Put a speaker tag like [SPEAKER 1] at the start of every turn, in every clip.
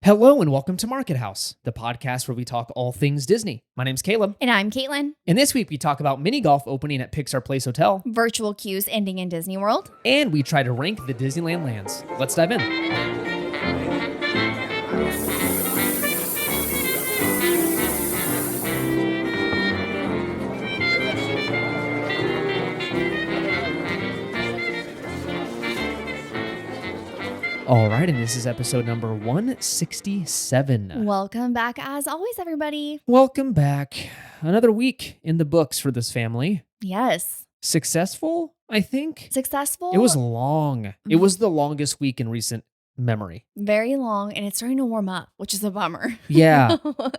[SPEAKER 1] Hello and welcome to Market House, the podcast where we talk all things Disney. My name's Caleb.
[SPEAKER 2] And I'm Caitlin.
[SPEAKER 1] And this week we talk about mini golf opening at Pixar Place Hotel.
[SPEAKER 2] Virtual queues ending in Disney World.
[SPEAKER 1] And we try to rank the Disneyland lands. Let's dive in. All right, and this is episode number 167.
[SPEAKER 2] Welcome back as always, everybody.
[SPEAKER 1] Welcome back. Another week in the books for this family.
[SPEAKER 2] Yes.
[SPEAKER 1] Successful, I think.
[SPEAKER 2] Successful.
[SPEAKER 1] It was long. It was the longest week in recent memory.
[SPEAKER 2] Very long, and it's starting to warm up, which is a bummer.
[SPEAKER 1] Yeah.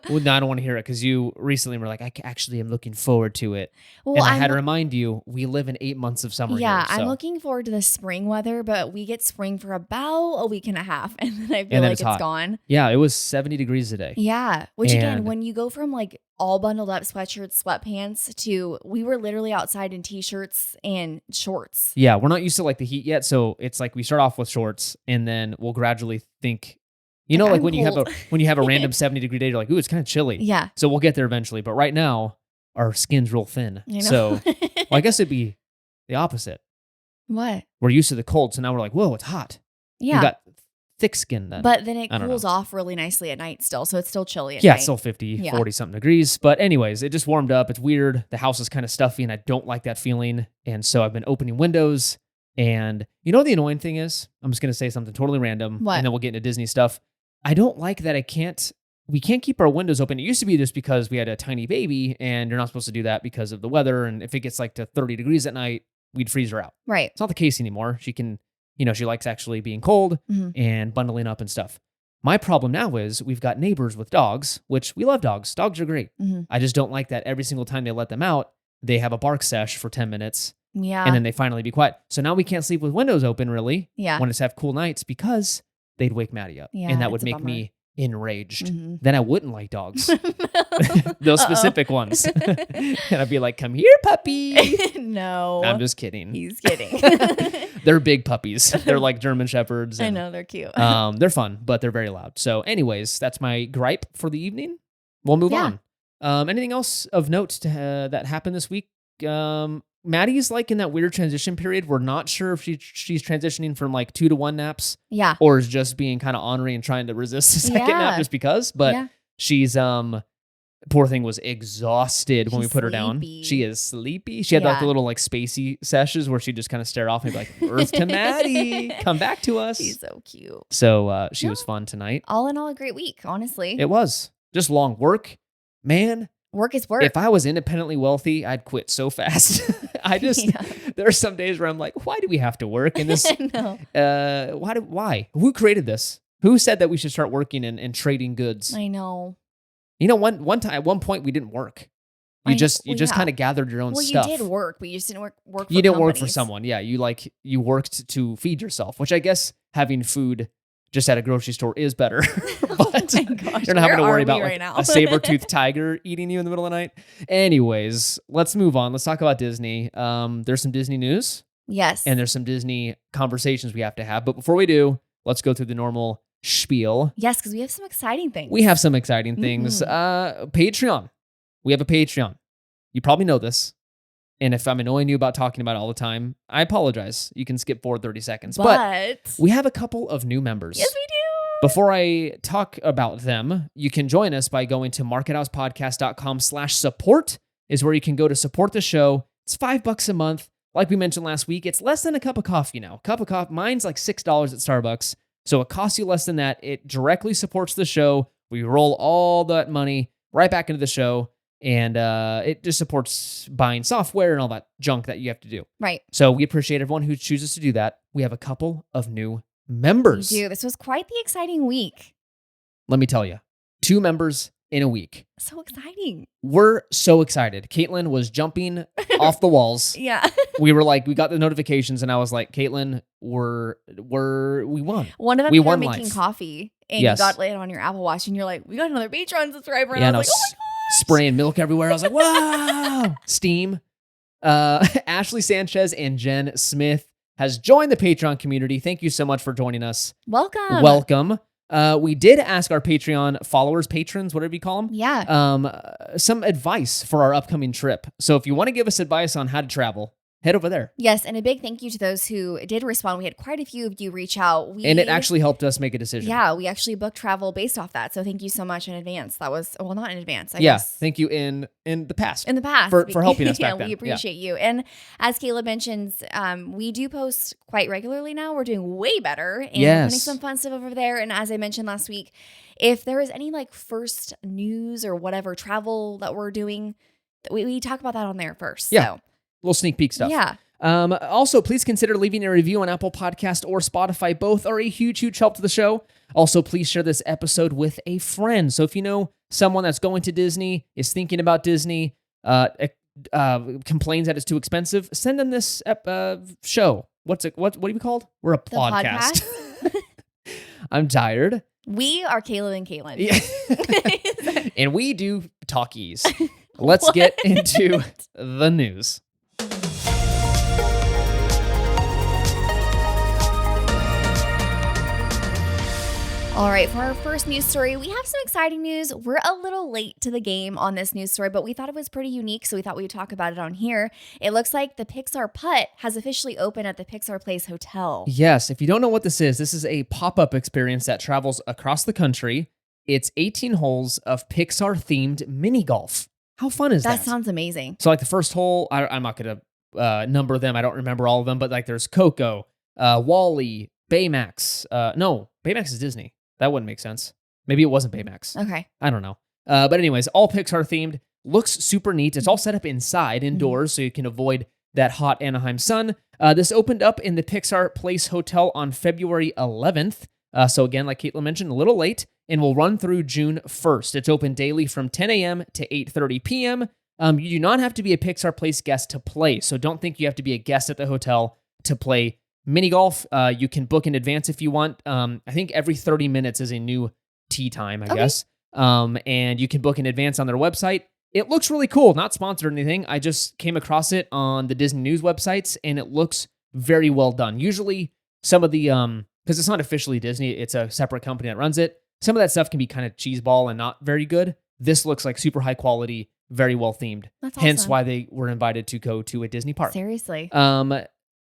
[SPEAKER 1] Well, no, I don't want to hear it because you recently were like, I actually am looking forward to it.
[SPEAKER 2] Well,
[SPEAKER 1] and I had to remind you, we live in 8 months of summer
[SPEAKER 2] yeah,
[SPEAKER 1] here. So.
[SPEAKER 2] I'm looking forward to the spring weather, but we get spring for about a week and a half, and then I feel
[SPEAKER 1] then
[SPEAKER 2] like
[SPEAKER 1] it's
[SPEAKER 2] it's
[SPEAKER 1] hot.
[SPEAKER 2] gone.
[SPEAKER 1] Yeah, it was 70 degrees today.
[SPEAKER 2] Yeah, which again,
[SPEAKER 1] And-
[SPEAKER 2] when you go from like all bundled up sweatshirts, sweatpants to we were literally outside in t-shirts and shorts.
[SPEAKER 1] Yeah, we're not used to like the heat yet, so it's like we start off with shorts and then we'll gradually think, you know, like
[SPEAKER 2] I'm
[SPEAKER 1] when
[SPEAKER 2] cold.
[SPEAKER 1] you have a random 70-degree day, you're like, ooh, it's kind of chilly.
[SPEAKER 2] Yeah.
[SPEAKER 1] So we'll get there eventually. But right now, our skin's real thin.
[SPEAKER 2] I know.
[SPEAKER 1] So well, I guess it'd be the opposite.
[SPEAKER 2] What?
[SPEAKER 1] We're used to the cold, so now we're like, whoa, it's hot.
[SPEAKER 2] Yeah.
[SPEAKER 1] You got thick skin then.
[SPEAKER 2] But then it
[SPEAKER 1] I don't
[SPEAKER 2] cools
[SPEAKER 1] know.
[SPEAKER 2] off really nicely at night still, so it's still chilly at
[SPEAKER 1] Yeah,
[SPEAKER 2] night.
[SPEAKER 1] it's still 50,
[SPEAKER 2] Yeah.
[SPEAKER 1] 40 something degrees. But anyways, it just warmed up. It's weird. The house is kind of stuffy and I don't like that feeling. And so I've been opening windows. And you know what the annoying thing is? I'm just going to say something totally random.
[SPEAKER 2] What?
[SPEAKER 1] And then we'll get into Disney stuff. I don't like that we can't keep our windows open. It used to be just because we had a tiny baby and you're not supposed to do that because of the weather. And if it gets like to 30 degrees at night, we'd freeze her out.
[SPEAKER 2] Right.
[SPEAKER 1] It's not the case anymore. She can, she likes actually being cold
[SPEAKER 2] Mhm.
[SPEAKER 1] and bundling up and stuff. My problem now is we've got neighbors with dogs, which we love dogs. Dogs are great.
[SPEAKER 2] Mhm.
[SPEAKER 1] I just don't like that every single time they let them out, they have a bark sesh for 10 minutes
[SPEAKER 2] Yeah.
[SPEAKER 1] and then they finally be quiet. So now we can't sleep with windows open really
[SPEAKER 2] yeah.
[SPEAKER 1] when it's have cool nights because they'd wake Maddie up.
[SPEAKER 2] Yeah,
[SPEAKER 1] And that would
[SPEAKER 2] it's a
[SPEAKER 1] make
[SPEAKER 2] bummer.
[SPEAKER 1] me enraged.
[SPEAKER 2] Mhm.
[SPEAKER 1] Then I wouldn't like dogs. Those
[SPEAKER 2] Uh-oh.
[SPEAKER 1] specific ones. And I'd be like, come here, puppy.
[SPEAKER 2] No.
[SPEAKER 1] I'm just kidding.
[SPEAKER 2] He's kidding.
[SPEAKER 1] They're big puppies. They're like German Shepherds.
[SPEAKER 2] I
[SPEAKER 1] and-
[SPEAKER 2] know, they're cute.
[SPEAKER 1] They're fun, but they're very loud. So anyways, that's my gripe for the evening. We'll move
[SPEAKER 2] Yeah.
[SPEAKER 1] on. Anything else of note that happened this week? Maddie's like in that weird transition period. We're not sure if she's transitioning from like 2 to 1 naps
[SPEAKER 2] Yeah.
[SPEAKER 1] or is just being kind of ornery and trying to resist the second
[SPEAKER 2] Yeah.
[SPEAKER 1] nap just because. But
[SPEAKER 2] Yeah.
[SPEAKER 1] she's poor thing was exhausted when we
[SPEAKER 2] She's
[SPEAKER 1] put her down.
[SPEAKER 2] sleepy.
[SPEAKER 1] She is sleepy. She had like
[SPEAKER 2] Yeah.
[SPEAKER 1] the little like spacey sessions where she'd just kind of stare off and be like, Earth to Maddie, come back to us.
[SPEAKER 2] He's so cute.
[SPEAKER 1] So she was
[SPEAKER 2] Yeah.
[SPEAKER 1] fun tonight.
[SPEAKER 2] All in all, a great week, honestly.
[SPEAKER 1] It was just long work. Man,
[SPEAKER 2] Work is work.
[SPEAKER 1] if I was independently wealthy, I'd quit so fast. I just,
[SPEAKER 2] Yeah.
[SPEAKER 1] there are some days where I'm like, why do we have to work in this?
[SPEAKER 2] No.
[SPEAKER 1] Why? Who created this? Who said that we should start working and trading goods?
[SPEAKER 2] I know.
[SPEAKER 1] You know, one time, at one point, we didn't work.
[SPEAKER 2] I
[SPEAKER 1] You
[SPEAKER 2] know.
[SPEAKER 1] just
[SPEAKER 2] Well,
[SPEAKER 1] just
[SPEAKER 2] yeah.
[SPEAKER 1] kind of gathered your own
[SPEAKER 2] Well,
[SPEAKER 1] stuff.
[SPEAKER 2] you did work, but you just didn't work for
[SPEAKER 1] You didn't work for
[SPEAKER 2] companies.
[SPEAKER 1] someone. Yeah, you worked to feed yourself, which I guess having food just at a grocery store is better. But
[SPEAKER 2] Oh my gosh,
[SPEAKER 1] you're not having to
[SPEAKER 2] where
[SPEAKER 1] worry
[SPEAKER 2] are
[SPEAKER 1] about
[SPEAKER 2] we
[SPEAKER 1] like,
[SPEAKER 2] right now?
[SPEAKER 1] a saber-toothed tiger eating you in the middle of the night. Anyways, let's move on. Let's talk about Disney. There's some Disney news
[SPEAKER 2] Yes.
[SPEAKER 1] and there's some Disney conversations we have to have. But before we do, let's go through the normal spiel.
[SPEAKER 2] Yes, because we have some exciting things.
[SPEAKER 1] We have some exciting things. Patreon. We have a Patreon. You probably know this. And if I'm annoying you about talking about it all the time, I apologize. You can skip forward 30 seconds. But we have a couple of new members.
[SPEAKER 2] Yes, we do.
[SPEAKER 1] Before I talk about them, you can join us by going to markethousepodcast.com/support is where you can go to support the show. It's $5 a month. Like we mentioned last week, it's less than a cup of coffee now. Cup of coffee, mine's like $6 at Starbucks. So it costs you less than that. It directly supports the show. We roll all that money right back into the show. And it just supports buying software and all that junk that you have to do.
[SPEAKER 2] Right.
[SPEAKER 1] So we appreciate everyone who chooses to do that. We have a couple of new members.
[SPEAKER 2] We do. This was quite the exciting week.
[SPEAKER 1] Let me tell you, 2 members in a week.
[SPEAKER 2] So exciting.
[SPEAKER 1] We're so excited. Caitlin was jumping off the walls.
[SPEAKER 2] Yeah.
[SPEAKER 1] We were like, we got the notifications and I was like, Caitlin, we won.
[SPEAKER 2] One of them
[SPEAKER 1] We
[SPEAKER 2] you were
[SPEAKER 1] won
[SPEAKER 2] making
[SPEAKER 1] life.
[SPEAKER 2] coffee and
[SPEAKER 1] Yes.
[SPEAKER 2] you got it on your Apple Watch and you're like, we got another Patreon subscriber. And
[SPEAKER 1] Yeah,
[SPEAKER 2] I
[SPEAKER 1] no,
[SPEAKER 2] was like, oh my gosh.
[SPEAKER 1] spraying milk everywhere. I was like, wow, steam. Ashley Sanchez and Jen Smith has joined the Patreon community. Thank you so much for joining us.
[SPEAKER 2] Welcome.
[SPEAKER 1] Welcome. We did ask our Patreon followers, patrons, whatever you call them, some advice for our upcoming trip. So if you want to give us advice on how to travel, head over there.
[SPEAKER 2] Yes, and a big thank you to those who did respond. We had quite a few of you reach out.
[SPEAKER 1] And it actually helped us make a decision.
[SPEAKER 2] Yeah, we actually booked travel based off that. So thank you so much in advance. That was, well, not in advance, I guess.
[SPEAKER 1] Thank you in the past.
[SPEAKER 2] In the past.
[SPEAKER 1] For helping us back then.
[SPEAKER 2] We appreciate you. And as Caleb mentions, we do post quite regularly now. We're doing way better. And we're putting some fun stuff over there. And as I mentioned last week, if there is any like first news or whatever travel that we're doing, we talk about that on there first.
[SPEAKER 1] Yeah.
[SPEAKER 2] So.
[SPEAKER 1] Little sneak peek stuff.
[SPEAKER 2] Yeah.
[SPEAKER 1] Also, please consider leaving a review on Apple Podcast or Spotify. Both are a huge, huge help to the show. Also, please share this episode with a friend. So if you know someone that's going to Disney, is thinking about Disney, complains that it's too expensive, send them this show. What do we called? We're a podcast. I'm tired.
[SPEAKER 2] We are Caleb and Caitlin.
[SPEAKER 1] Yeah. And we do talkies. Let's get into the news.
[SPEAKER 2] All right, for our first news story, we have some exciting news. We're a little late to the game on this news story, but we thought it was pretty unique, so we thought we would talk about it on here. It looks like the Pixar Putt has officially opened at the Pixar Place Hotel.
[SPEAKER 1] Yes, if you don't know what this is a pop-up experience that travels across the country. It's 18 holes of Pixar-themed mini golf. How fun is that?
[SPEAKER 2] That sounds amazing.
[SPEAKER 1] So like the first hole, I'm not going to number them. I don't remember all of them, but like there's Coco, Wall-E, Baymax. No, Baymax is Disney. That wouldn't make sense. Maybe it wasn't Baymax.
[SPEAKER 2] Okay.
[SPEAKER 1] I don't know. But anyways, all Pixar themed. Looks super neat. It's all set up indoors, so you can avoid that hot Anaheim sun. This opened up in the Pixar Place Hotel on February 11th. So again, like Caitlin mentioned, a little late, and will run through June 1st. It's open daily from 10 a.m. to 8:30 p.m. You do not have to be a Pixar Place guest to play, so don't think you have to be a guest at the hotel to play mini golf. You can book in advance if you want. I think every 30 minutes is a new tee time, I guess. And you can book in advance on their website. It looks really cool. Not sponsored or anything. I just came across it on the Disney News websites, and it looks very well done. Usually, some of the because it's not officially Disney, it's a separate company that runs it. Some of that stuff can be kind of cheeseball and not very good. This looks like super high quality, very well themed.
[SPEAKER 2] That's awesome.
[SPEAKER 1] Hence why they were invited to go to a Disney park.
[SPEAKER 2] Seriously.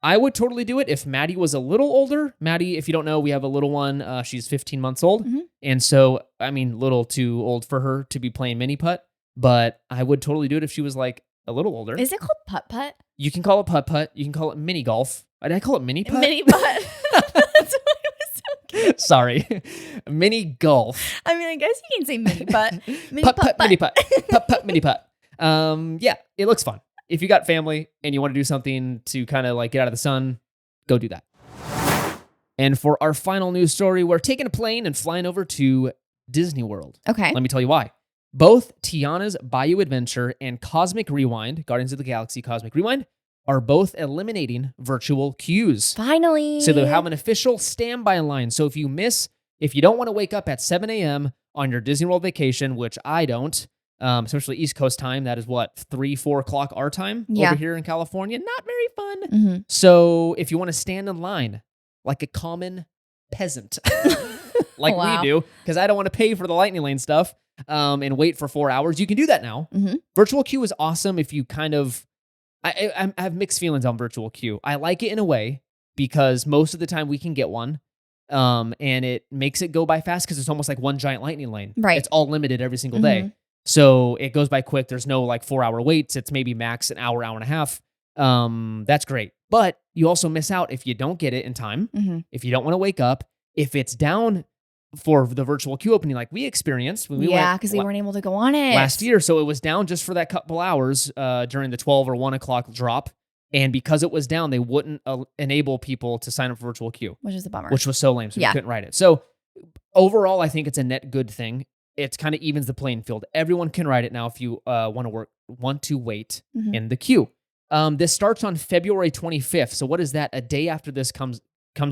[SPEAKER 1] I would totally do it if Maddie was a little older. Maddie, if you don't know, we have a little one. She's 15 months old.
[SPEAKER 2] Mm-hmm.
[SPEAKER 1] And so, I mean, little too old for her to be playing mini putt. But I would totally do it if she was like a little older.
[SPEAKER 2] Is it called putt-putt?
[SPEAKER 1] You can call it putt-putt. You can call it mini golf. Did I call it mini putt?
[SPEAKER 2] Mini putt. That's why it was so cute.
[SPEAKER 1] Sorry. Mini golf.
[SPEAKER 2] I mean, I guess you can say mini putt. Mini
[SPEAKER 1] putt, mini putt. Putt, mini putt. Yeah, it looks fun. If you got family and you want to do something to kind of like get out of the sun, go do that. And for our final news story, we're taking a plane and flying over to Disney World.
[SPEAKER 2] Okay.
[SPEAKER 1] Let me tell you why. Both Tiana's Bayou Adventure and Cosmic Rewind, Guardians of the Galaxy Cosmic Rewind, are both eliminating virtual queues.
[SPEAKER 2] Finally.
[SPEAKER 1] So they'll have an official standby line. So if you don't want to wake up at 7 a.m. on your Disney World vacation, which I don't, especially East Coast time, that is what, 3-4 o'clock our time over here in California. Not very fun.
[SPEAKER 2] Mm-hmm.
[SPEAKER 1] So if you want to stand in line like a common peasant, like we do, because I don't want to pay for the Lightning Lane stuff and wait for 4 hours, you can do that now.
[SPEAKER 2] Mm-hmm.
[SPEAKER 1] Virtual queue is awesome if you kind of, I have mixed feelings on virtual queue. I like it in a way because most of the time we can get one. And it makes it go by fast because it's almost like one giant Lightning Lane.
[SPEAKER 2] Right.
[SPEAKER 1] It's all limited every single day. So it goes by quick. There's no like 4 hour waits. It's maybe max an hour, hour and a half. That's great. But you also miss out if you don't get it in time, if you don't want to wake up, if it's down for the virtual queue opening like we experienced when we went.
[SPEAKER 2] Because we weren't able to go on it
[SPEAKER 1] last year. So it was down just for that couple hours during the 12 or 1 o'clock drop. And because it was down, they wouldn't enable people to sign up for virtual queue.
[SPEAKER 2] Which is a bummer.
[SPEAKER 1] Which was so lame. So we couldn't write it. So overall, I think it's a net good thing. It kind of evens the playing field. Everyone can ride it now if you want to wait in the queue. This starts on February 25th. So what is that? A day after this comes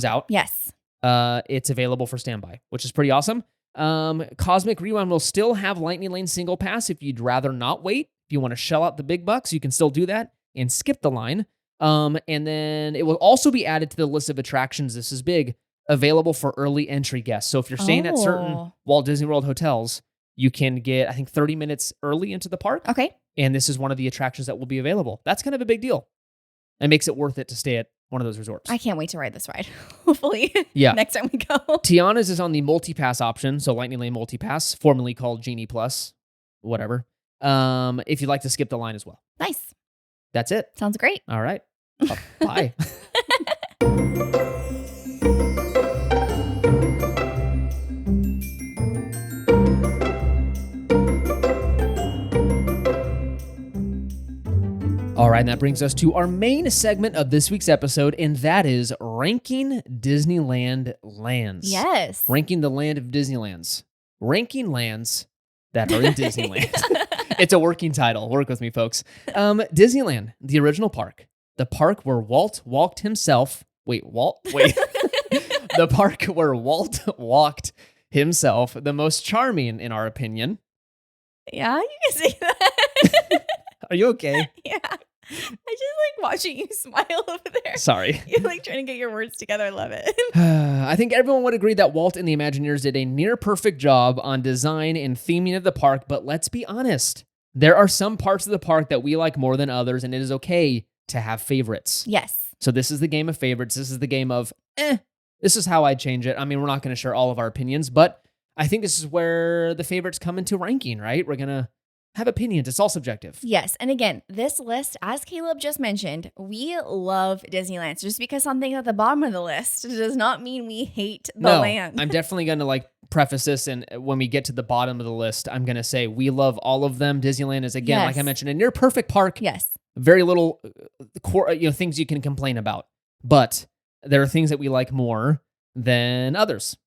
[SPEAKER 1] out.
[SPEAKER 2] Yes.
[SPEAKER 1] It's available for standby, which is pretty awesome. Cosmic Rewind will still have Lightning Lane single pass if you'd rather not wait. If you want to shell out the big bucks, you can still do that and skip the line. And then it will also be added to the list of attractions. This is big. available for early entry guests. So if you're staying at certain
[SPEAKER 2] Oh.
[SPEAKER 1] Walt Disney World hotels, you can get, I think, 30 minutes early into the park.
[SPEAKER 2] Okay.
[SPEAKER 1] And this is one of the attractions that will be available. That's kind of a big deal. It makes it worth it to stay at one of those resorts.
[SPEAKER 2] I can't wait to ride this ride. Hopefully.
[SPEAKER 1] Yeah.
[SPEAKER 2] Next time we go.
[SPEAKER 1] Tiana's is on the multi-pass option. So Lightning Lane multi-pass, formerly called Genie Plus, whatever. If you'd like to skip the line as well.
[SPEAKER 2] Nice.
[SPEAKER 1] That's it.
[SPEAKER 2] Sounds great.
[SPEAKER 1] All right. Bye. All right, and that brings us to our main segment of this week's episode, and that is ranking Disneyland lands.
[SPEAKER 2] Yes.
[SPEAKER 1] Ranking the land of Disneylands. Ranking lands that are in Disneyland. It's a working title. Work with me, folks. Disneyland, the original park. The park where Walt walked himself. Wait. The park where Walt walked himself. The most charming, in our opinion.
[SPEAKER 2] Yeah, you can say that.
[SPEAKER 1] Are you okay?
[SPEAKER 2] Yeah. I just like watching you smile over there.
[SPEAKER 1] Sorry.
[SPEAKER 2] You're like trying to get your words together. I love it.
[SPEAKER 1] I think everyone would agree that Walt and the Imagineers did a near perfect job on design and theming of the park, but let's be honest. There are some parts of the park that we like more than others, and it is okay to have favorites.
[SPEAKER 2] Yes.
[SPEAKER 1] So this is the game of favorites. This is the game of, this is how I'd change it. I mean, we're not going to share all of our opinions, but I think this is where the favorites come into ranking, right? We're going to have opinions. It's all subjective.
[SPEAKER 2] Yes. And again, this list, as Caleb just mentioned, we love Disneyland. So just because something's at the bottom of the list does not mean we hate the land.
[SPEAKER 1] I'm definitely going to preface this. And when we get to the bottom of the list, I'm going to say we love all of them. Disneyland is, again, like I mentioned, a near perfect park.
[SPEAKER 2] Yes.
[SPEAKER 1] Very little things you can complain about. But there are things that we like more than others.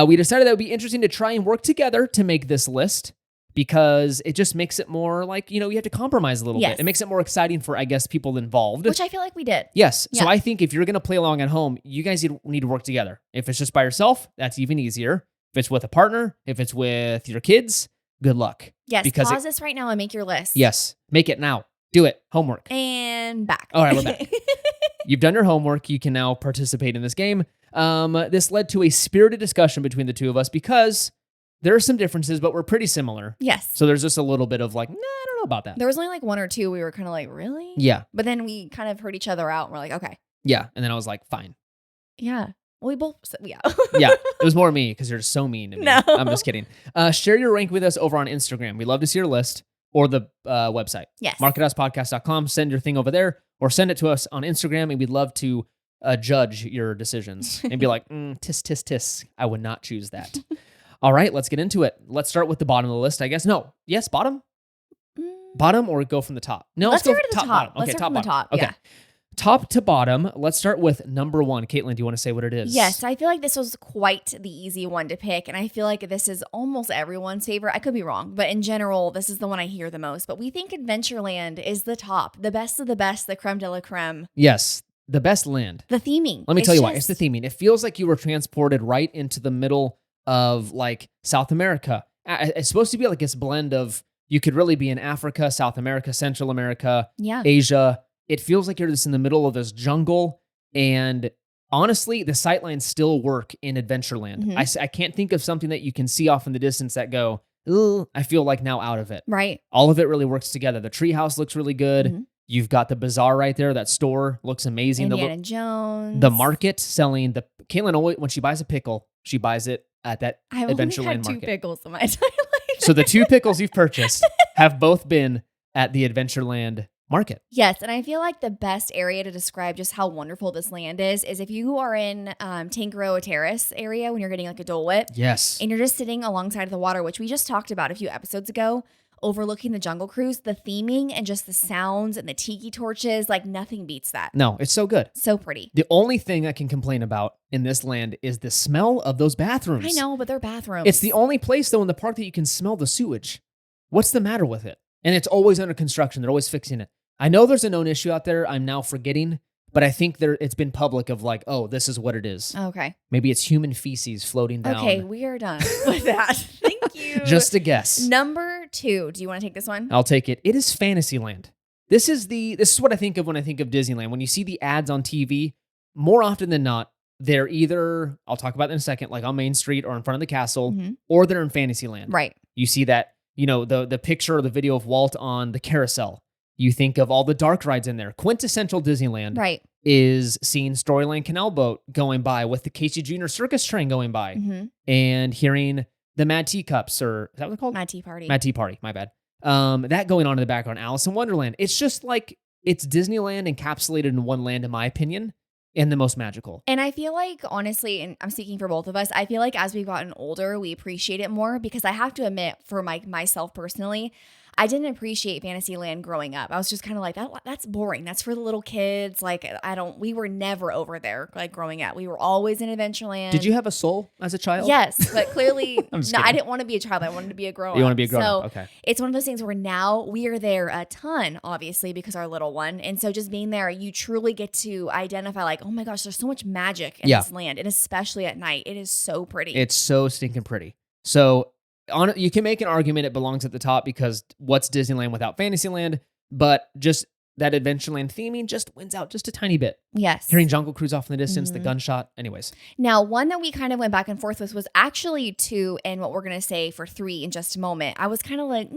[SPEAKER 1] We decided that it would be interesting to try and work together to make this list, because it just makes it more like, you have to compromise a little bit. It makes it more exciting for, I guess, people involved.
[SPEAKER 2] Which I feel like we did.
[SPEAKER 1] Yes.
[SPEAKER 2] Yeah.
[SPEAKER 1] So I think if you're going to play along at home, you guys need to work together. If it's just by yourself, that's even easier. If it's with a partner, if it's with your kids, good luck.
[SPEAKER 2] Yes.
[SPEAKER 1] Because
[SPEAKER 2] pause this right now and make your list.
[SPEAKER 1] Yes. Make it now. Do it. Homework.
[SPEAKER 2] And back.
[SPEAKER 1] All right, we're back. You've done your homework. You can now participate in this game. This led to a spirited discussion between the two of us because there are some differences, but we're pretty similar.
[SPEAKER 2] Yes.
[SPEAKER 1] So there's just a little bit of like, nah, I don't know about that.
[SPEAKER 2] There was only like one or two we were kind of like, really?
[SPEAKER 1] Yeah.
[SPEAKER 2] But then we kind of heard each other out and we're like, okay.
[SPEAKER 1] Yeah. And then I was like, fine.
[SPEAKER 2] Yeah. Well, we both said, yeah.
[SPEAKER 1] Yeah. It was more me because you're so mean to me.
[SPEAKER 2] No.
[SPEAKER 1] I'm just kidding. Share your rank with us over on Instagram. We love to see your list or the website.
[SPEAKER 2] Yes.
[SPEAKER 1] marketouspodcast.com. Send your thing over there or send it to us on Instagram, and we'd love to judge your decisions and be like, tis, tis, tis. I would not choose that. All right, let's get into it. Let's start with the bottom of the list, I guess. No. Yes, bottom? Bottom or go from the top? No,
[SPEAKER 2] let's
[SPEAKER 1] go
[SPEAKER 2] start at the top.
[SPEAKER 1] Bottom.
[SPEAKER 2] Let's
[SPEAKER 1] Okay,
[SPEAKER 2] start from the top.
[SPEAKER 1] Okay.
[SPEAKER 2] Yeah.
[SPEAKER 1] Top to bottom. Let's start with number one. Caitlin, do you want to say what it is?
[SPEAKER 2] Yes, I feel like this was quite the easy one to pick. And I feel like this is almost everyone's favorite. I could be wrong, but in general, this is the one I hear the most. But we think Adventureland is the top, the best of the best, the creme de la creme.
[SPEAKER 1] Yes, the best land.
[SPEAKER 2] The theming.
[SPEAKER 1] Let me tell you why. It's the theming. It feels like you were transported right into the middle of like South America. It's supposed to be like this blend of, you could really be in Africa, South America, Central America, Asia. It feels like you're just in the middle of this jungle. And honestly, the sightlines still work in Adventureland.
[SPEAKER 2] Mm-hmm.
[SPEAKER 1] I can't think of something that you can see off in the distance that go, ooh, I feel like now out of it.
[SPEAKER 2] Right.
[SPEAKER 1] All of it really works together. The treehouse looks really good.
[SPEAKER 2] Mm-hmm.
[SPEAKER 1] You've got the bazaar right there. That store looks amazing.
[SPEAKER 2] Indiana Jones.
[SPEAKER 1] The market selling the... Caitlin, always, when she buys a pickle, she buys it at that
[SPEAKER 2] I've
[SPEAKER 1] Adventureland
[SPEAKER 2] only had
[SPEAKER 1] market.
[SPEAKER 2] 2 pickles in my entire life.
[SPEAKER 1] So the 2 pickles you've purchased have both been at the Adventureland market.
[SPEAKER 2] Yes, and I feel like the best area to describe just how wonderful this land is if you are in Tangaroa Terrace area when you're getting like a Dole Whip.
[SPEAKER 1] Yes.
[SPEAKER 2] And you're just sitting alongside of the water, which we just talked about a few episodes ago, overlooking the Jungle Cruise, the theming and just the sounds and the tiki torches, like nothing beats that.
[SPEAKER 1] No, it's so good.
[SPEAKER 2] So pretty.
[SPEAKER 1] The only thing I can complain about in this land is the smell of those bathrooms.
[SPEAKER 2] I know, but they're bathrooms.
[SPEAKER 1] It's the only place, though, in the park that you can smell the sewage. What's the matter with it? And it's always under construction. They're always fixing it. I know there's a known issue out there I'm now forgetting, but I think it's been public of like, oh, this is what it is.
[SPEAKER 2] Okay.
[SPEAKER 1] Maybe it's human feces floating down.
[SPEAKER 2] Okay, we are done with that. Thank you.
[SPEAKER 1] Just a guess.
[SPEAKER 2] Number 2. Do you want to take this one?
[SPEAKER 1] I'll take it. It is Fantasyland. This is what I think of when I think of Disneyland. When you see the ads on TV, more often than not, they're either, I'll talk about it in a second, like on Main Street or in front of the castle,
[SPEAKER 2] Mm-hmm.
[SPEAKER 1] or they're in Fantasyland.
[SPEAKER 2] Right.
[SPEAKER 1] You see that, the picture or the video of Walt on the carousel. You think of all the dark rides in there. Quintessential Disneyland
[SPEAKER 2] Right.
[SPEAKER 1] is seeing Storyland Canal Boat going by with the Casey Jr. Circus train going by
[SPEAKER 2] Mm-hmm.
[SPEAKER 1] and hearing the Mad Teacups, or is that what they're called?
[SPEAKER 2] Mad Tea Party.
[SPEAKER 1] Mad Tea Party, my bad. That going on in the background. Alice in Wonderland. It's just like, it's Disneyland encapsulated in one land, in my opinion, and the most magical.
[SPEAKER 2] And I feel like, honestly, and I'm speaking for both of us, I feel like as we've gotten older, we appreciate it more, because I have to admit, for myself personally, I didn't appreciate Fantasyland growing up. I was just kind of like, that's boring. That's for the little kids. Like, we were never over there, like, growing up. We were always in Adventureland.
[SPEAKER 1] Did you have a soul as a child?
[SPEAKER 2] Yes, but clearly,
[SPEAKER 1] I'm just
[SPEAKER 2] no, I
[SPEAKER 1] kidding.
[SPEAKER 2] didn't want to be a child. I wanted to be a grown-up.
[SPEAKER 1] You want to be a grown
[SPEAKER 2] So
[SPEAKER 1] up. Okay.
[SPEAKER 2] it's one of those things where now we are there a ton, obviously, because our little one. And so just being there, you truly get to identify, like, oh my gosh, there's so much magic in this land. And especially at night. It is so pretty.
[SPEAKER 1] It's so stinking pretty. So you can make an argument it belongs at the top, because what's Disneyland without Fantasyland? But just that Adventureland theming just wins out just a tiny bit.
[SPEAKER 2] Yes.
[SPEAKER 1] Hearing Jungle Cruise off in the distance, the
[SPEAKER 2] Mhm.
[SPEAKER 1] gunshot. Anyways.
[SPEAKER 2] Now, one that we kind of went back and forth with was actually 2, and what we're going to say for 3 in just a moment. I was kind of like,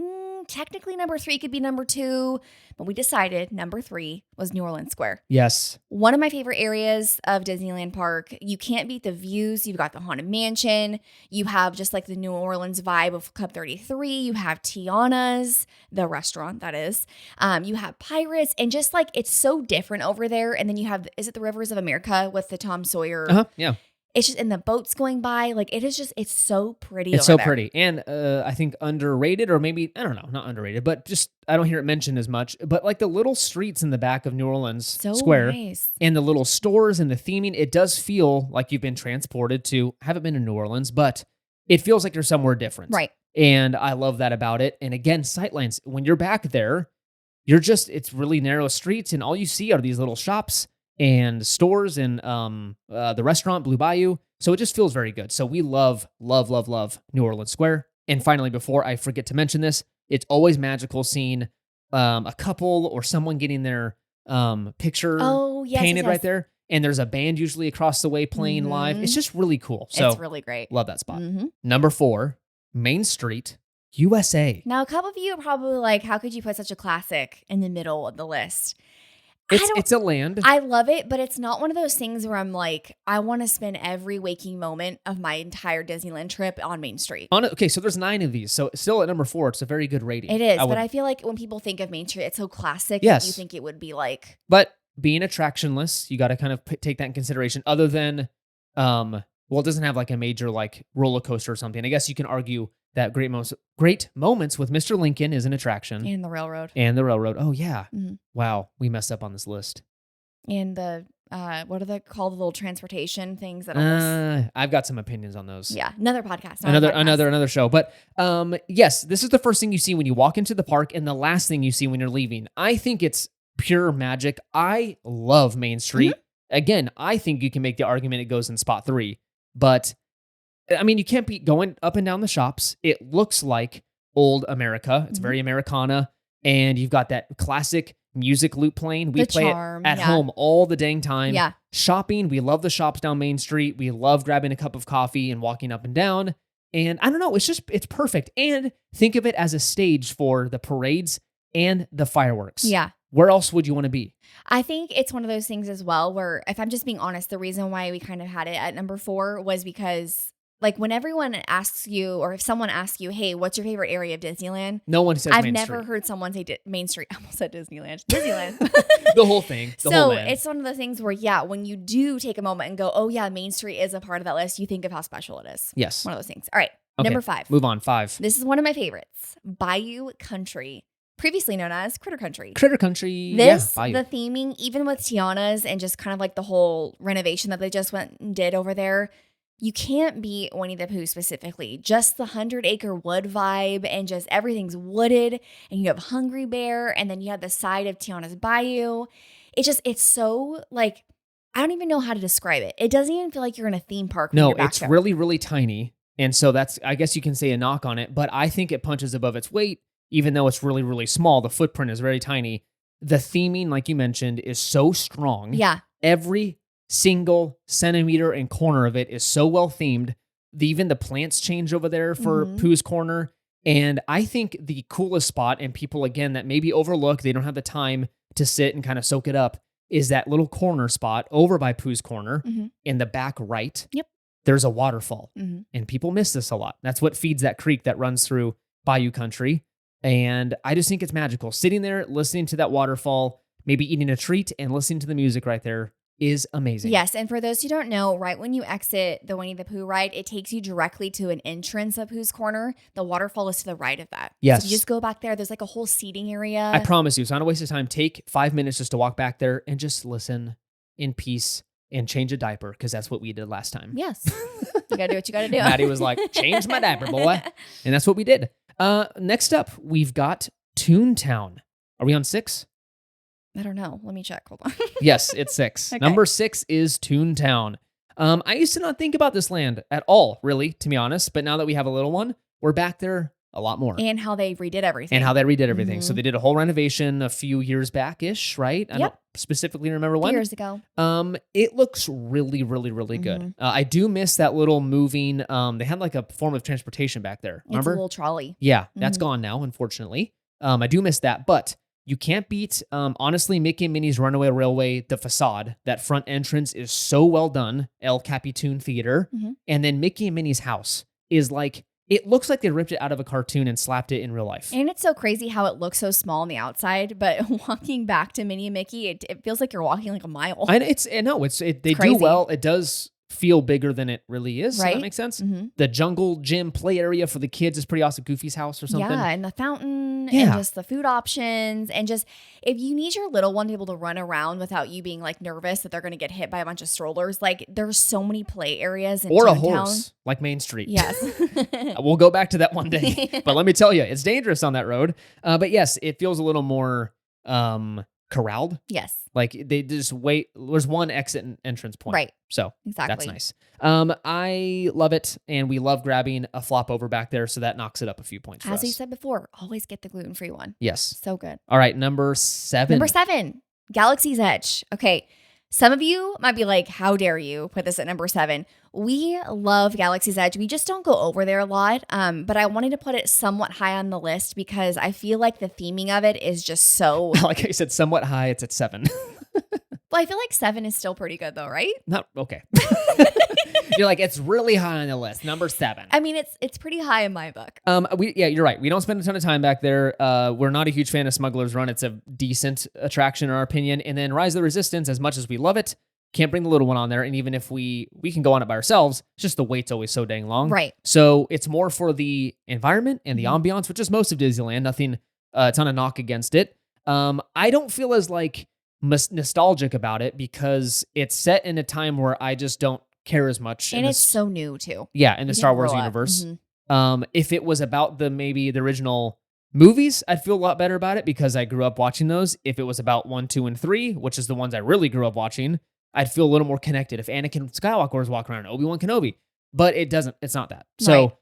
[SPEAKER 2] technically number 3 could be number 2, but we decided number 3 was New Orleans Square.
[SPEAKER 1] Yes.
[SPEAKER 2] One of my favorite areas of Disneyland Park. You can't beat the views. You've got the Haunted Mansion. You have just like the New Orleans vibe of Club 33. You have Tiana's, the restaurant, that is. You have Pirates, and just like, it's so different over there. And then you have, is it the Rivers of America with the Tom Sawyer?
[SPEAKER 1] Yeah.
[SPEAKER 2] It's just, and the boats going by, like, it is just, it's so pretty.
[SPEAKER 1] It's
[SPEAKER 2] over
[SPEAKER 1] so
[SPEAKER 2] there.
[SPEAKER 1] pretty. And I think underrated, or maybe, I don't know, not underrated, but just, I don't hear it mentioned as much. But like the little streets in the back of New Orleans Square,
[SPEAKER 2] nice.
[SPEAKER 1] And the little stores and the theming, it does feel like you've been transported to, I haven't been in New Orleans, but it feels like you're somewhere different.
[SPEAKER 2] Right.
[SPEAKER 1] And I love that about it. And again, sightlines, when you're back there, it's really narrow streets, and all you see are these little shops and stores and the restaurant, Blue Bayou. So it just feels very good. So we love, love, love, love New Orleans Square. And finally, before I forget to mention this, it's always magical seeing a couple or someone getting their picture painted right there. And there's a band usually across the way playing live. It's just really cool. So
[SPEAKER 2] it's really great.
[SPEAKER 1] Love that spot.
[SPEAKER 2] Mm-hmm.
[SPEAKER 1] Number 4, Main Street, USA.
[SPEAKER 2] Now, a couple of you are probably like, how could you put such a classic in the middle of the list?
[SPEAKER 1] It's a land.
[SPEAKER 2] I love it, but it's not one of those things where I'm like, I want to spend every waking moment of my entire Disneyland trip on Main Street.
[SPEAKER 1] Okay, so there's 9 of these. So still at number 4, it's a very good rating.
[SPEAKER 2] It is, but I feel like when people think of Main Street, it's so classic
[SPEAKER 1] Yes.
[SPEAKER 2] that you think it would be like.
[SPEAKER 1] But being attractionless, you got to kind of take that in consideration. Other than, well, it doesn't have like a major like roller coaster or something. I guess you can argue that Great Moments with Mr. Lincoln is an attraction.
[SPEAKER 2] And the railroad.
[SPEAKER 1] Oh, yeah.
[SPEAKER 2] Mm-hmm.
[SPEAKER 1] Wow, we messed up on this list.
[SPEAKER 2] And the, what are they called? The little transportation things that almost.
[SPEAKER 1] I've got some opinions on those.
[SPEAKER 2] Yeah, another podcast.
[SPEAKER 1] Another show. But yes, this is the first thing you see when you walk into the park, and the last thing you see when you're leaving. I think it's pure magic. I love Main Street. Mm-hmm. Again, I think you can make the argument it goes in spot 3, but I mean, you can't be going up and down the shops. It looks like old America. It's very Americana. And you've got that classic music loop playing. We play it at home all the dang time.
[SPEAKER 2] Yeah.
[SPEAKER 1] Shopping. We love the shops down Main Street. We love grabbing a cup of coffee and walking up and down. And I don't know, it's perfect. And think of it as a stage for the parades and the fireworks.
[SPEAKER 2] Yeah.
[SPEAKER 1] Where else would you want to be?
[SPEAKER 2] I think it's one of those things as well where, if I'm just being honest, the reason why we kind of had it at number 4 was because, like, when everyone asks you, or if someone asks you, hey, what's your favorite area of Disneyland?
[SPEAKER 1] No one says
[SPEAKER 2] I've
[SPEAKER 1] Main
[SPEAKER 2] never
[SPEAKER 1] Street.
[SPEAKER 2] heard someone say Main Street. I almost said Disneyland. Disneyland.
[SPEAKER 1] The whole thing.
[SPEAKER 2] So it's one of the things where, yeah, when you do take a moment and go, oh, yeah, Main Street is a part of that list, you think of how special it is.
[SPEAKER 1] Yes.
[SPEAKER 2] One of those things. All right.
[SPEAKER 1] Okay,
[SPEAKER 2] Number 5.
[SPEAKER 1] Move on. 5.
[SPEAKER 2] This is one of my favorites. Bayou Country. Previously known as Critter Country.
[SPEAKER 1] Critter Country.
[SPEAKER 2] This,
[SPEAKER 1] yeah,
[SPEAKER 2] the theming, even with Tiana's and just kind of like the whole renovation that they just went and did over there, you can't beat Winnie the Pooh specifically. Just the 100-acre wood vibe, and just everything's wooded, and you have Hungry Bear, and then you have the side of Tiana's Bayou. It's so, like, I don't even know how to describe it. It doesn't even feel like you're in a theme park.
[SPEAKER 1] No, it's really, really tiny. And so that's, I guess you can say, a knock on it, but I think it punches above its weight. Even though it's really, really small, the footprint is very tiny. The theming, like you mentioned, is so strong.
[SPEAKER 2] Yeah.
[SPEAKER 1] Every single centimeter and corner of it is so well themed. Even the plants change over there for Pooh's Corner. And I think the coolest spot, and people, again, that maybe overlook, they don't have the time to sit and kind of soak it up, is that little corner spot over by Pooh's Corner in the back right.
[SPEAKER 2] Yep.
[SPEAKER 1] There's a waterfall. And people miss this a lot. That's what feeds that creek that runs through Bayou Country. And I just think it's magical. Sitting there, listening to that waterfall, maybe eating a treat and listening to the music right there is amazing.
[SPEAKER 2] Yes, and for those who don't know, right when you exit the Winnie the Pooh ride, it takes you directly to an entrance of Pooh's Corner. The waterfall is to the right of that.
[SPEAKER 1] Yes.
[SPEAKER 2] So you just go back there. There's like a whole seating area.
[SPEAKER 1] I promise you, it's not a waste of time. Take 5 minutes just to walk back there and just listen in peace and change a diaper, because that's what we did last time.
[SPEAKER 2] Yes. You got to do what you got to do.
[SPEAKER 1] Maddie was like, change my diaper, boy. And that's what we did. Next up, we've got Toontown. Are we on 6?
[SPEAKER 2] I don't know. Let me check. Hold on.
[SPEAKER 1] Yes, it's 6.
[SPEAKER 2] Okay.
[SPEAKER 1] Number 6 is Toontown. I used to not think about this land at all, really, to be honest. But now that we have a little one, we're back there a lot more.
[SPEAKER 2] And how they redid everything.
[SPEAKER 1] So they did a whole renovation a few years back-ish, right? I don't specifically remember when.
[SPEAKER 2] Years ago.
[SPEAKER 1] It looks really, really, really good. I do miss that little moving, they had like a form of transportation back there. Remember?
[SPEAKER 2] It's a little trolley.
[SPEAKER 1] Yeah, that's gone now, unfortunately. I do miss that, but you can't beat, honestly, Mickey and Minnie's Runaway Railway, the facade. That front entrance is so well done, El Capitan Theater. And then Mickey and Minnie's house is like, it looks like they ripped it out of a cartoon and slapped it in real life.
[SPEAKER 2] And it's so crazy how it looks so small on the outside, but walking back to Minnie and Mickey, it feels like you're walking like a mile.
[SPEAKER 1] They do well. It does feel bigger than it really is.
[SPEAKER 2] Right?
[SPEAKER 1] Does that make sense? The jungle gym play area for the kids is pretty awesome. Goofy's house or something.
[SPEAKER 2] Yeah, and the fountain and just the food options. And just if you need your little one to be able to run around without you being like nervous that they're going to get hit by a bunch of strollers, like there's so many play areas in
[SPEAKER 1] Or
[SPEAKER 2] Toontown.
[SPEAKER 1] a horse, like Main Street.
[SPEAKER 2] Yes.
[SPEAKER 1] We'll go back to that one day. But let me tell you, it's dangerous on that road. But yes, it feels a little more corralled.
[SPEAKER 2] Yes.
[SPEAKER 1] Like they just wait. There's one exit and entrance point.
[SPEAKER 2] Right.
[SPEAKER 1] So
[SPEAKER 2] exactly.
[SPEAKER 1] That's nice. I love it. And we love grabbing a flop over back there. So that knocks it up a few points for
[SPEAKER 2] As
[SPEAKER 1] us.
[SPEAKER 2] we said before, always get the gluten-free one.
[SPEAKER 1] Yes.
[SPEAKER 2] So good.
[SPEAKER 1] All right. Number 7.
[SPEAKER 2] Number 7, Galaxy's Edge. Okay. Some of you might be like, how dare you put this at number 7? We love Galaxy's Edge. We just don't go over there a lot. But I wanted to put it somewhat high on the list because I feel like the theming of it is just so...
[SPEAKER 1] Like I said, somewhat high. It's at 7.
[SPEAKER 2] Well, I feel like 7 is still pretty good though, right?
[SPEAKER 1] Not okay. You're like, it's really high on the list. Number 7.
[SPEAKER 2] I mean, it's pretty high in my book.
[SPEAKER 1] You're right. We don't spend a ton of time back there. We're not a huge fan of Smuggler's Run. It's a decent attraction in our opinion. And then Rise of the Resistance, as much as we love it, can't bring the little one on there. And even if we can go on it by ourselves, it's just the wait's always so dang long.
[SPEAKER 2] Right.
[SPEAKER 1] So it's more for the environment and the ambiance, which is most of Disneyland. Nothing, a ton of knock against it. I don't feel as like nostalgic about it because it's set in a time where I just don't care as much.
[SPEAKER 2] And it's so new too.
[SPEAKER 1] Yeah, in the Star Wars universe. If it was about the original movies, I'd feel a lot better about it because I grew up watching those. If it was about 1, 2, and 3, which is the ones I really grew up watching, I'd feel a little more connected if Anakin Skywalker was walking around, Obi-Wan Kenobi. But it's not that. So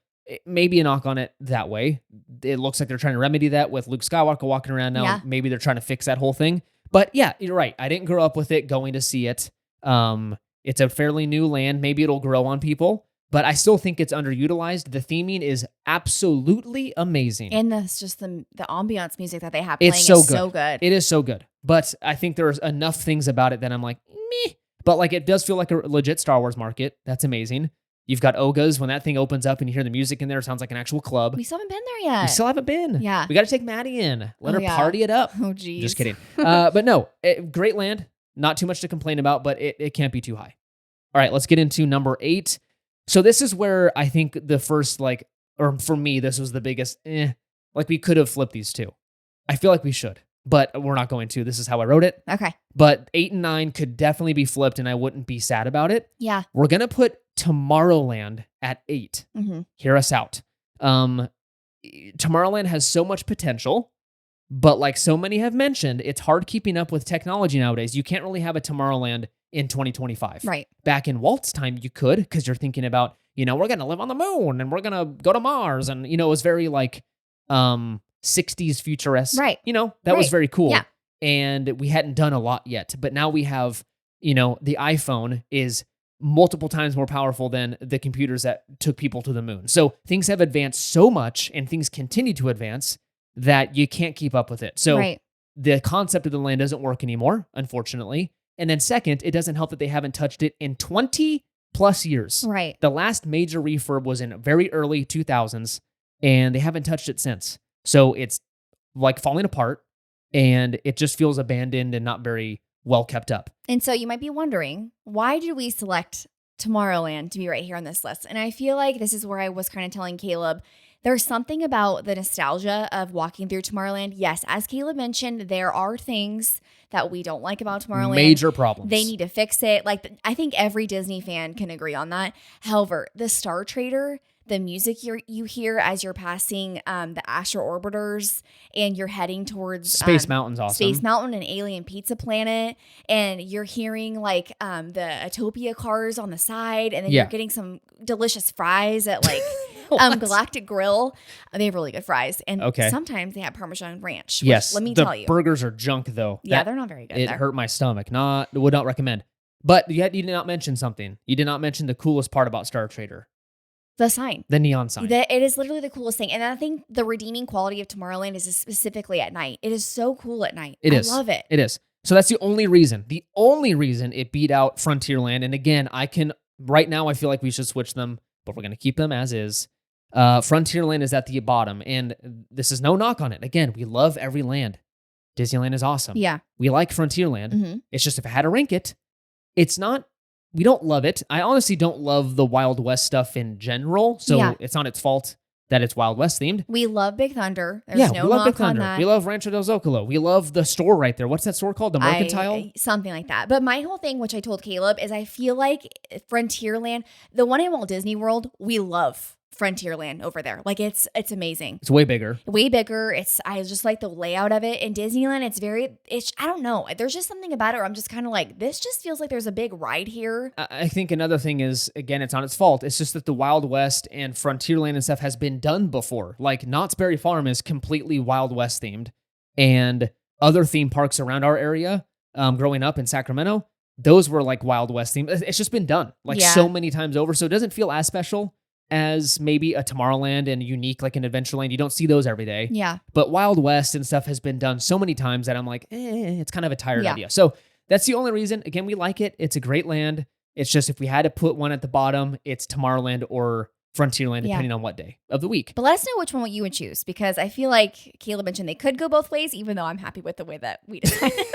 [SPEAKER 1] maybe a knock on it that way. It looks like they're trying to remedy that with Luke Skywalker walking around now.
[SPEAKER 2] Yeah.
[SPEAKER 1] Maybe they're trying to fix that whole thing. But yeah, you're right. I didn't grow up with it going to see it. It's a fairly new land. Maybe it'll grow on people, but I still think it's underutilized. The theming is absolutely amazing.
[SPEAKER 2] And that's just the ambiance music that they have playing
[SPEAKER 1] is so
[SPEAKER 2] good.
[SPEAKER 1] It is so good. But I think there's enough things about it that I'm like, meh. But like it does feel like a legit Star Wars market. That's amazing. You've got Oga's. When that thing opens up and you hear the music in there, it sounds like an actual club.
[SPEAKER 2] We still haven't been there yet.
[SPEAKER 1] We still haven't been.
[SPEAKER 2] Yeah.
[SPEAKER 1] We got to take Maddie in. Let her party it up.
[SPEAKER 2] Oh, geez.
[SPEAKER 1] Just kidding. But no, great land. Not too much to complain about, but it can't be too high. All right, let's get into number 8. So this is where I think the first, or for me, this was the biggest, we could have flipped these two. I feel like we should, but we're not going to. This is how I wrote it.
[SPEAKER 2] Okay.
[SPEAKER 1] But 8 and 9 could definitely be flipped, and I wouldn't be sad about it.
[SPEAKER 2] Yeah.
[SPEAKER 1] We're going to put Tomorrowland at 8. Hear us out. Tomorrowland has so much potential, but like so many have mentioned, it's hard keeping up with technology nowadays. You can't really have a Tomorrowland in 2025.
[SPEAKER 2] Right.
[SPEAKER 1] Back in Walt's time, you could, because you're thinking about, we're going to live on the moon and we're going to go to Mars. And, it was very 60s futuristic.
[SPEAKER 2] Right.
[SPEAKER 1] That was very cool.
[SPEAKER 2] Yeah.
[SPEAKER 1] And we hadn't done a lot yet. But now we have the iPhone is multiple times more powerful than the computers that took people to the moon. So things have advanced so much and things continue to advance that you can't keep up with it. So the concept of the land doesn't work anymore, unfortunately. And then second, it doesn't help that they haven't touched it in 20 plus years.
[SPEAKER 2] Right.
[SPEAKER 1] The last major refurb was in very early 2000s and they haven't touched it since. So it's like falling apart and it just feels abandoned and not very well kept up.
[SPEAKER 2] And so you might be wondering, why did we select Tomorrowland to be right here on this list? And I feel like this is where I was kind of telling Caleb, there's something about the nostalgia of walking through Tomorrowland. Yes, as Caleb mentioned, there are things that we don't like about Tomorrowland.
[SPEAKER 1] Major problems.
[SPEAKER 2] They need to fix it. Like, I think every Disney fan can agree on that. However, the Star Trader, the music you hear as you're passing the Astro Orbiters and you're heading towards
[SPEAKER 1] Space Mountain's awesome.
[SPEAKER 2] Space Mountain and Alien Pizza Planet, and you're hearing like the Utopia cars on the side, and then you're getting some delicious fries at like Galactic Grill. They have really good fries, and sometimes they have Parmesan Ranch.
[SPEAKER 1] Yes,
[SPEAKER 2] let me tell you,
[SPEAKER 1] the burgers are junk though.
[SPEAKER 2] Yeah, they're not very good.
[SPEAKER 1] It hurt my stomach. Would not recommend. But yet you did not mention something. You did not mention the coolest part about Star Trader.
[SPEAKER 2] The sign.
[SPEAKER 1] The neon sign.
[SPEAKER 2] It is literally the coolest thing. And I think the redeeming quality of Tomorrowland is specifically at night. It is so cool at night. I love it.
[SPEAKER 1] It is. So that's the only reason. The only reason it beat out Frontierland. And again, right now I feel like we should switch them, but we're going to keep them as is. Frontierland is at the bottom. And this is no knock on it. Again, we love every land. Disneyland is awesome.
[SPEAKER 2] Yeah.
[SPEAKER 1] We like Frontierland. Mm-hmm. It's just if I had to rank it, we don't love it. I honestly don't love the Wild West stuff in general, so it's not its fault that it's Wild West themed.
[SPEAKER 2] We love Big Thunder. There's no
[SPEAKER 1] we love
[SPEAKER 2] knock
[SPEAKER 1] Big Thunder.
[SPEAKER 2] on that.
[SPEAKER 1] We love Rancho del Zocalo. We love the store right there. What's that store called? The Mercantile?
[SPEAKER 2] Something like that. But my whole thing, which I told Caleb, is I feel like Frontierland, the one in Walt Disney World, we love Frontierland over there. Like it's amazing.
[SPEAKER 1] It's way bigger.
[SPEAKER 2] Way bigger. I just like the layout of it. In Disneyland, I don't know. There's just something about it where I'm just kind of like, this just feels like there's a big ride here.
[SPEAKER 1] I think another thing is, again, it's not its fault. It's just that the Wild West and Frontierland and stuff has been done before. Like Knott's Berry Farm is completely Wild West themed, and other theme parks around our area, growing up in Sacramento, those were like Wild West themed. It's just been done like so many times over. So it doesn't feel as special as maybe a Tomorrowland and unique like an Adventureland. You don't see those every day.
[SPEAKER 2] Yeah.
[SPEAKER 1] But Wild West and stuff has been done so many times that I'm like, it's kind of a tired idea. So that's the only reason. Again, we like it. It's a great land. It's just if we had to put one at the bottom, it's Tomorrowland or Frontierland, depending on what day of the week.
[SPEAKER 2] But let us know which one you would choose, because I feel like Caleb mentioned they could go both ways, even though I'm happy with the way that we decided.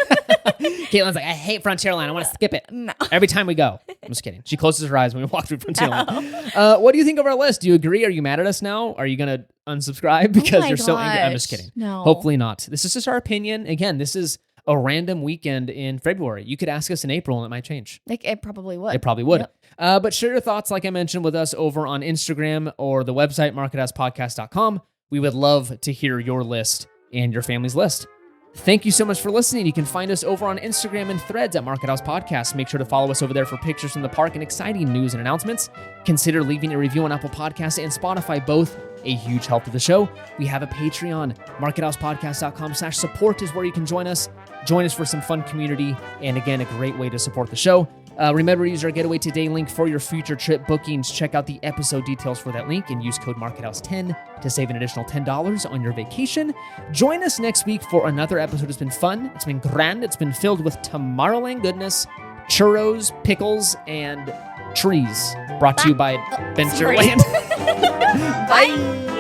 [SPEAKER 1] Caitlin's like, I hate Frontierland. I want to skip it.
[SPEAKER 2] No.
[SPEAKER 1] Every time we go. I'm just kidding. She closes her eyes when we walk through Frontierland. What do you think of our list? Do you agree? Are you mad at us now? Are you going to unsubscribe because you're so angry? I'm just kidding.
[SPEAKER 2] No.
[SPEAKER 1] Hopefully not. This is just our opinion. Again, this is a random weekend in February. You could ask us in April and it might change.
[SPEAKER 2] It probably would.
[SPEAKER 1] It probably would. Yep. But share your thoughts, like I mentioned, with us over on Instagram or the website, markethouspodcast.com. We would love to hear your list and your family's list. Thank you so much for listening. You can find us over on Instagram and Threads at Market House Podcast. Make sure to follow us over there for pictures from the park and exciting news and announcements. Consider leaving a review on Apple Podcasts and Spotify, both a huge help to the show. We have a Patreon. MarketHousePodcast.com/support is where you can join us. Join us for some fun community, and again, a great way to support the show. Remember to use our Getaway Today link for your future trip bookings. Check out the episode details for that link and use code MarketHouse10 to save an additional $10 on your vacation. Join us next week for another episode. It's been fun. It's been grand. It's been filled with Tomorrowland goodness, churros, pickles, and trees. Brought to you by Adventureland.
[SPEAKER 2] Bye.